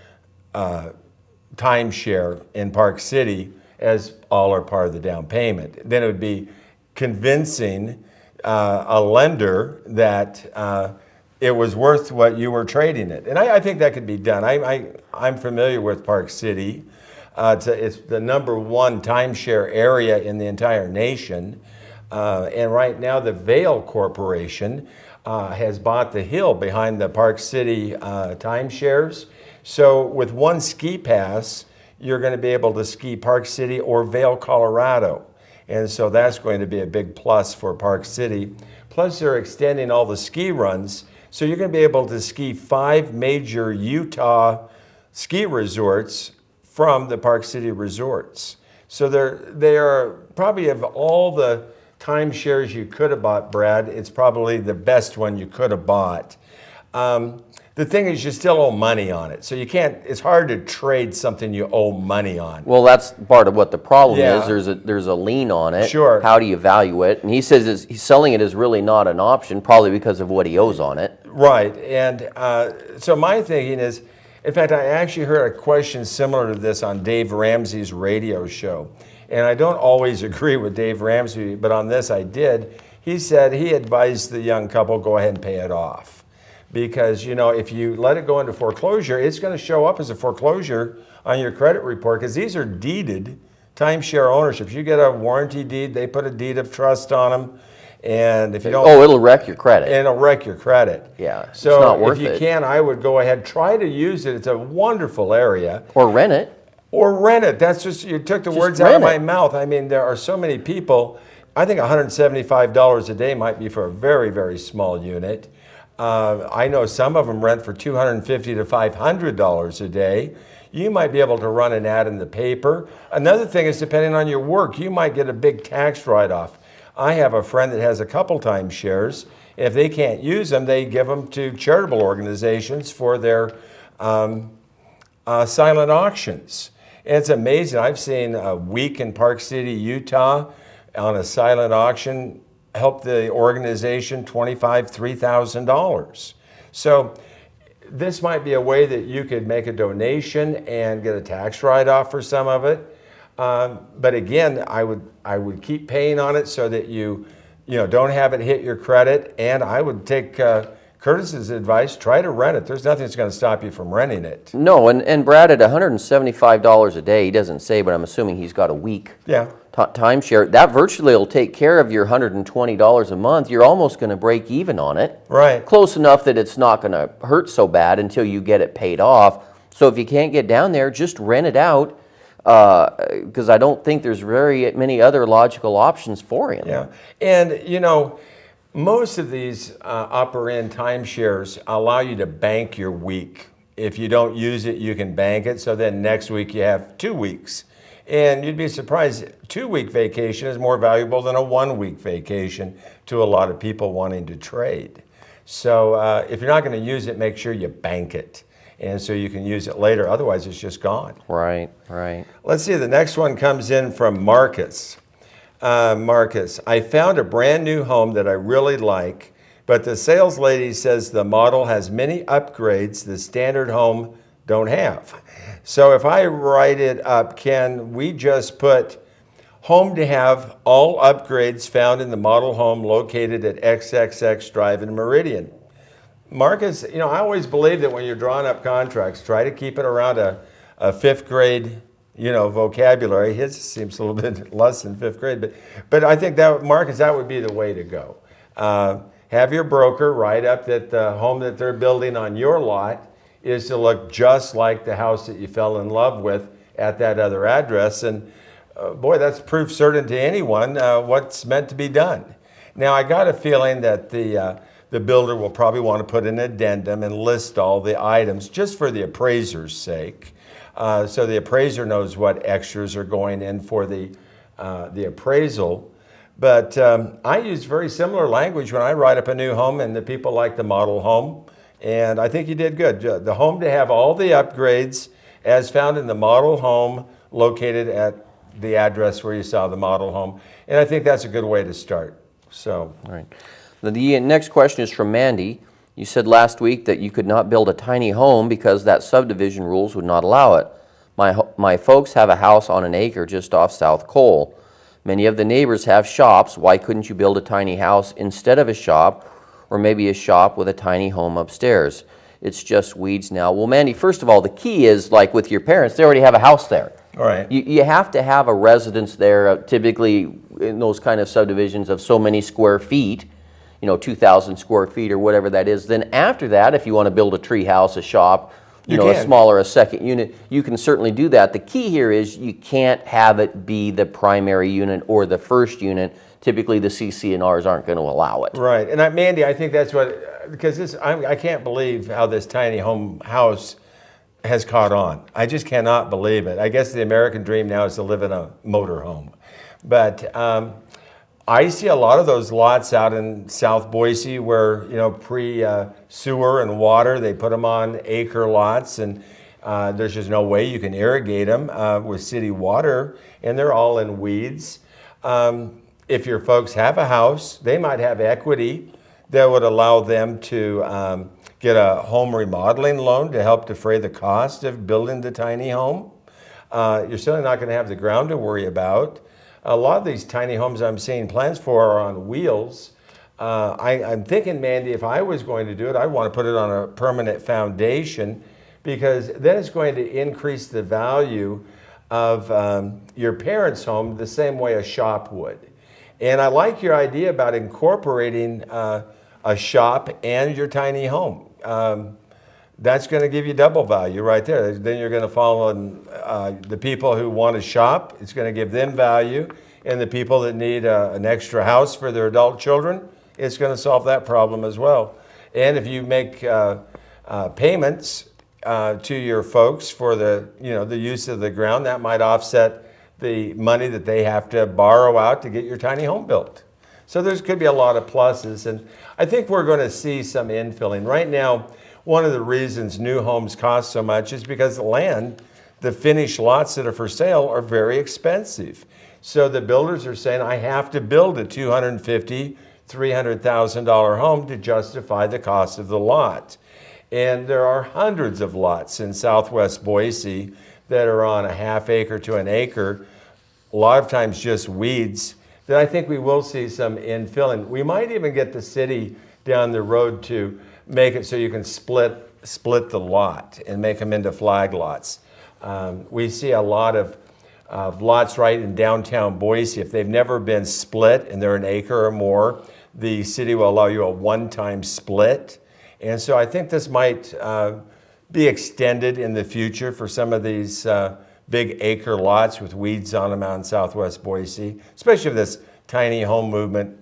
timeshare in Park City as all or part of the down payment. Then it would be convincing a lender that it was worth what you were trading it. And I think that could be done. I'm familiar with Park City. It's the #1 timeshare area in the entire nation. And right now the Vail Corporation has bought the hill behind the Park City timeshares. So with one ski pass, you're going to be able to ski Park City or Vail, Colorado. And so that's going to be a big plus for Park City. Plus they're extending all the ski runs. So you're going to be able to ski 5 major Utah ski resorts from the Park City resorts. So they are probably, of all the timeshares you could have bought, Brad, it's probably the best one you could have bought. the thing is you still owe money on it. So you can't, it's hard to trade something you owe money on.
Well, that's part of what the problem
Yeah.
is. There's a lien on it.
Sure.
How do you value it? And he says he's selling it is really not an option, probably because of what he owes on it.
Right, and so my thinking is, in fact, I actually heard a question similar to this on Dave Ramsey's radio show. And I don't always agree with Dave Ramsey, but on this I did. He said he advised the young couple, go ahead and pay it off. Because, you know, if you let it go into foreclosure, it's going to show up as a foreclosure on your credit report, because these are deeded timeshare ownerships. You get a warranty deed, they put a deed of trust on them. And if you don't,
Oh, it'll wreck your credit.
it'll wreck your credit.
Yeah, it's
So
not worth
if you
it.
can, I would go ahead, try to use it. It's a wonderful area.
Or rent it.
Or rent it. That's just, you took the
Just
words out of
rent
my
it.
mouth. I mean, there are so many people. I think $175 a day might be for a very, very small unit. I know some of them rent for $250 to $500 a day. You might be able to run an ad in the paper. Another thing is, depending on your work, you might get a big tax write-off. I have a friend that has a couple timeshares. If they can't use them, they give them to charitable organizations for their silent auctions. And it's amazing. I've seen a week in Park City, Utah, on a silent auction help the organization $2,500, $3,000. So this might be a way that you could make a donation and get a tax write-off for some of it. But again, I would keep paying on it so that you don't have it hit your credit. And I would take Curtis's advice, try to rent it. There's nothing that's going to stop you from renting it.
No, and Brad, at $175 a day, he doesn't say, but I'm assuming he's got a week.
Yeah.
Timeshare, that virtually will take care of your $120 a month. You're almost going to break even on it.
Right.
Close enough that it's not going to hurt so bad until you get it paid off. So if you can't get down there, just rent it out, because I don't think there's very many other logical options for him.
Yeah. And, most of these upper-end timeshares allow you to bank your week. If you don't use it, you can bank it. So then next week you have 2 weeks. And you'd be surprised, 2-week vacation is more valuable than a 1-week vacation to a lot of people wanting to trade. So if you're not going to use it, make sure you bank it. And so you can use it later. Otherwise, it's just gone.
Right, right.
Let's see, the next one comes in from Marcus. Marcus, I found a brand new home that I really like, but the sales lady says the model has many upgrades the standard home don't have. So if I write it up, can we just put home to have all upgrades found in the model home located at XXX Drive in Meridian? Marcus, I always believe that when you're drawing up contracts, try to keep it around a fifth grade vocabulary. His seems a little bit less than fifth grade, but I think that, Marcus, that would be the way to go. Have your broker write up that the home that they're building on your lot is to look just like the house that you fell in love with at that other address. And boy, that's proof certain to anyone what's meant to be done. Now, I got a feeling that the builder will probably want to put an addendum and list all the items just for the appraiser's sake. So the appraiser knows what extras are going in for the appraisal. But I use very similar language when I write up a new home, and the people like the model home. And I think you did good. The home to have all the upgrades as found in the model home located at the address where you saw the model home. And I think that's a good way to start. So.
All right. The next question is from Mandy. You said last week that you could not build a tiny home because that subdivision rules would not allow it. My folks have a house on an acre just off South Cole. Many of the neighbors have shops. Why couldn't you build a tiny house instead of a shop, or maybe a shop with a tiny home upstairs? It's just weeds now. Well, Mandy, first of all, the key is, like with your parents, they already have a house there.
All right.
You have to have a residence there, typically in those kind of subdivisions of so many square feet, 2,000 square feet or whatever that is. Then after that, if you want to build a tree house, a shop, a smaller, a second unit, you can certainly do that. The key here is you can't have it be the primary unit or the first unit. Typically, the CC&Rs aren't going to allow it.
Right. And Mandy, I think that's what, because I can't believe how this tiny home house has caught on. I just cannot believe it. I guess the American dream now is to live in a motor home. But I see a lot of those lots out in South Boise where, pre-sewer and water, they put them on acre lots, and there's just no way you can irrigate them with city water, and they're all in weeds. If your folks have a house, they might have equity that would allow them to get a home remodeling loan to help defray the cost of building the tiny home. You're certainly not going to have the ground to worry about. A lot of these tiny homes I'm seeing plans for are on wheels. I'm thinking, Mandy, if I was going to do it, I'd want to put it on a permanent foundation, because then it's going to increase the value of your parents' home the same way a shop would. And I like your idea about incorporating a shop and your tiny home. That's going to give you double value right there. Then you're going to follow the people who want to shop. It's going to give them value. And the people that need an extra house for their adult children, it's going to solve that problem as well. And if you make payments to your folks for the use of the ground, that might offset the money that they have to borrow out to get your tiny home built. So there could be a lot of pluses. And I think we're going to see some infilling. Right now, one of the reasons new homes cost so much is because the land, the finished lots that are for sale, are very expensive. So the builders are saying, I have to build a $250,000, $300,000 home to justify the cost of the lot. And there are hundreds of lots in Southwest Boise that are on a half acre to an acre, a lot of times just weeds, that I think we will see some infilling. We might even get the city down the road to make it so you can split the lot and make them into flag lots. We see a lot of lots right in downtown Boise. If they've never been split and they're an acre or more, the city will allow you a one-time split. And so I think this might be extended in the future for some of these big acre lots with weeds on them out in Southwest Boise, especially if this tiny home movement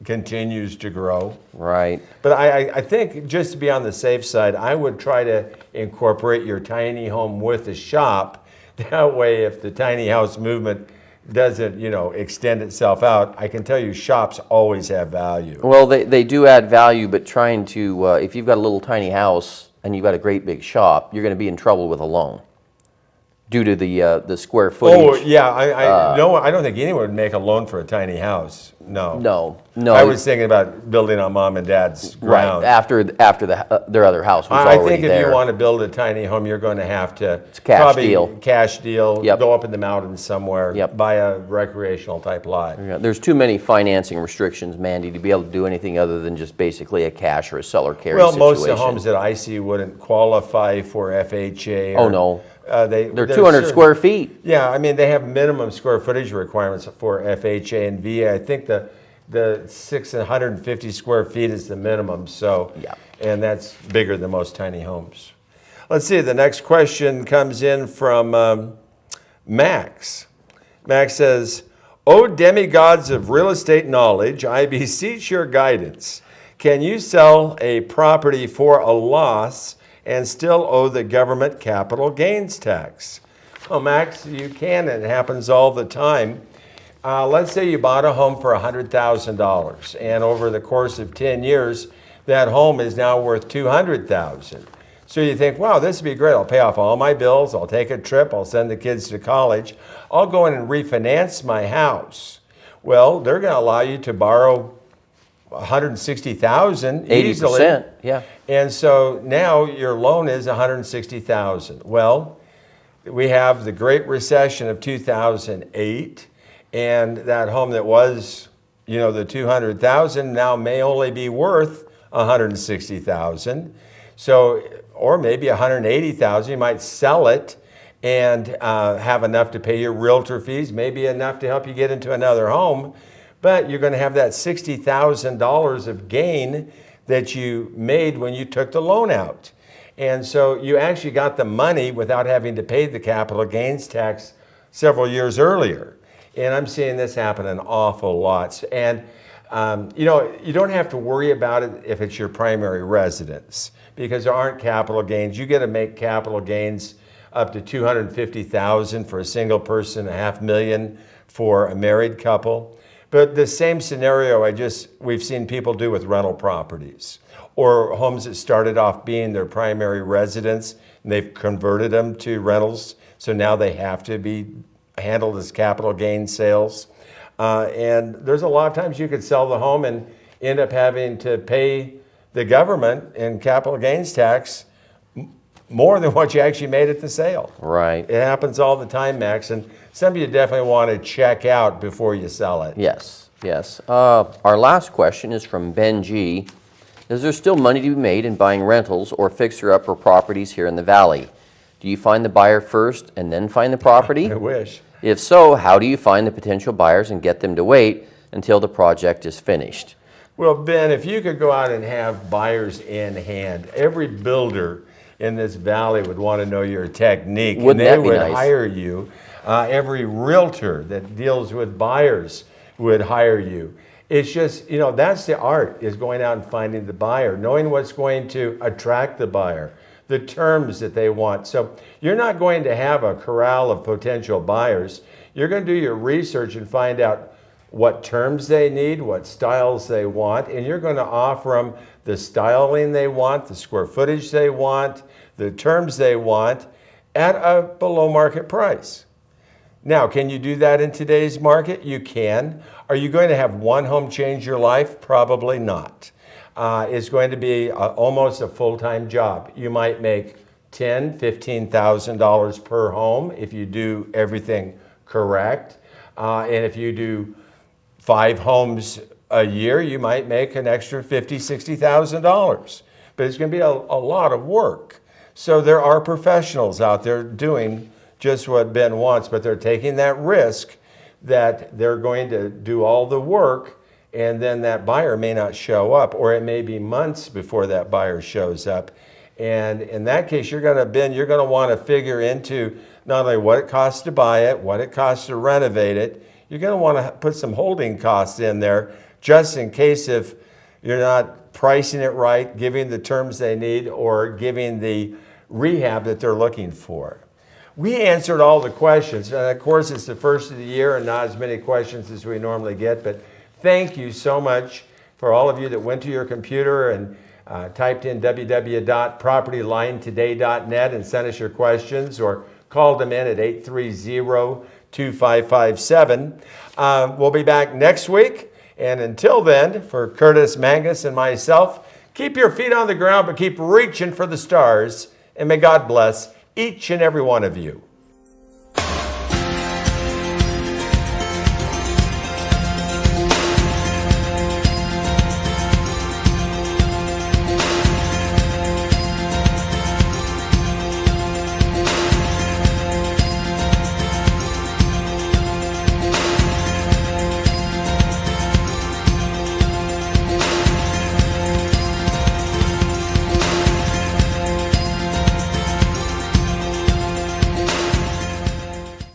continues to grow.
Right.
But I think, just to be on the safe side, I would try to incorporate your tiny home with a shop. That way, if the tiny house movement doesn't, extend itself out, I can tell you shops always have value.
Well, they do add value, but trying to, if you've got a little tiny house and you've got a great big shop, you're going to be in trouble with a loan due to the square footage.
Oh, yeah. No, I don't think anyone would make a loan for a tiny house. No.
No.
I was thinking about building on mom and dad's ground.
Right, after their other house was already there.
I think if you want to build a tiny home, you're going to have to
it's a cash deal.
Cash deal.
Yep.
Go up in the mountains somewhere.
Yep.
Buy a recreational type lot.
There's too many financing restrictions, Mandy, to be able to do anything other than just basically a cash or a seller carry situation.
Well, most of the homes that I see wouldn't qualify for FHA.
Oh, no.
They're
200 square feet.
Yeah, I mean, they have minimum square footage requirements for FHA and VA. I think the 650 square feet is the minimum. So,
yeah.
And that's bigger than most tiny homes. Let's see. The next question comes in from Max. Max says, "O demigods of real estate knowledge, I beseech your guidance. Can you sell a property for a loss and still owe the government capital gains tax?" Well, Max, you can. It happens all the time. Let's say you bought a home for $100,000, and over the course of 10 years, that home is now worth $200,000. So you think, wow, this would be great. I'll pay off all my bills. I'll take a trip. I'll send the kids to college. I'll go in and refinance my house. Well, they're going to allow you to borrow $160,000 easily.
80%, yeah.
And so now your loan is $160,000. Well, we have the Great Recession of 2008, and that home that was, the $200,000 now may only be worth $160,000. So, or maybe $180,000. You might sell it and have enough to pay your realtor fees, maybe enough to help you get into another home. But you're going to have that $60,000 of gain that you made when you took the loan out. And so you actually got the money without having to pay the capital gains tax several years earlier. And I'm seeing this happen an awful lot. And, you don't have to worry about it if it's your primary residence, because there aren't capital gains. You get to make capital gains up to $250,000 for a single person, $500,000 for a married couple. But the same scenario we've seen people do with rental properties or homes that started off being their primary residence and they've converted them to rentals. So now they have to be handled as capital gain sales. And there's a lot of times you could sell the home and end up having to pay the government in capital gains tax more than what you actually made at the sale.
Right.
It happens all the time, Max, and some of you definitely want to check out before you sell it.
Yes, yes. Our last question is from Ben G. Is there still money to be made in buying rentals or fixer-upper properties here in the Valley? Do you find the buyer first and then find the property?
I wish.
If so, how do you find the potential buyers and get them to wait until the project is finished?
Well, Ben, if you could go out and have buyers in hand, every builder in this valley would want to know your technique.
Wouldn't
and
that
they
be
would
nice?
hire you. Every realtor that deals with buyers would hire you. It's just, that's the art, is going out and finding the buyer, knowing what's going to attract the buyer, the terms that they want. So you're not going to have a corral of potential buyers. You're going to do your research and find out what terms they need, what styles they want, and you're going to offer them the styling they want, the square footage they want, the terms they want at a below market price. Now, can you do that in today's market? You can. Are you going to have one home change your life? Probably not. It's going to be almost a full-time job. You might make $10,000, $15,000 per home if you do everything correct. And if you do 5 homes a year, you might make an extra $50,000, $60,000. But it's going to be a lot of work. So there are professionals out there doing just what Ben wants, but they're taking that risk that they're going to do all the work and then that buyer may not show up, or it may be months before that buyer shows up. And in that case, you're going to want to figure into not only what it costs to buy it, what it costs to renovate it. You're going to want to put some holding costs in there just in case if you're not pricing it right, giving the terms they need, or giving the rehab that they're looking for. We answered all the questions, and of course it's the first of the year and not as many questions as we normally get, but thank you so much for all of you that went to your computer and typed in www.propertylinetoday.net and sent us your questions or called them in at 830-2557. We'll be back next week, and until then, for Curtis Mangus and myself, keep your feet on the ground but keep reaching for the stars, and may God bless each and every one of you.